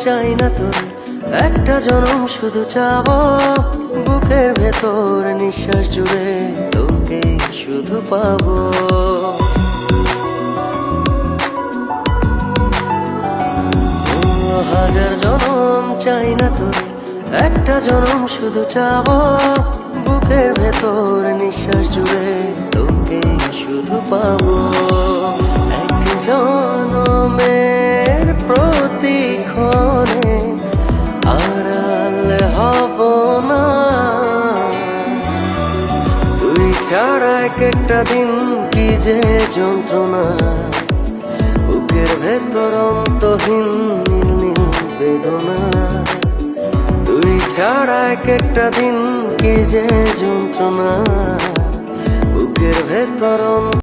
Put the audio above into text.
চাই না তোর, একটা জনম শুধু চাবো বুকের ভেতর নিঃশ্বাস জুড়ে তোকে শুধু পাবো। হাজার জনম চাই না তোর, একটা জনম শুধু চাবো বুকের ভেতর নিঃশ্বাস জুড়ে তোকে শুধু পাবো। এক জনমের প্রতিক্ষণে আড়াল হব না, তুই ছাড়া এক একটা দিন কি যে যন্ত্রণা, বুকের ভেতর অন্তহীন নীল নীল বেদনা। তুই ছাড়া এক একটা দিন কি যে যন্ত্রণা, বুকের ভেতর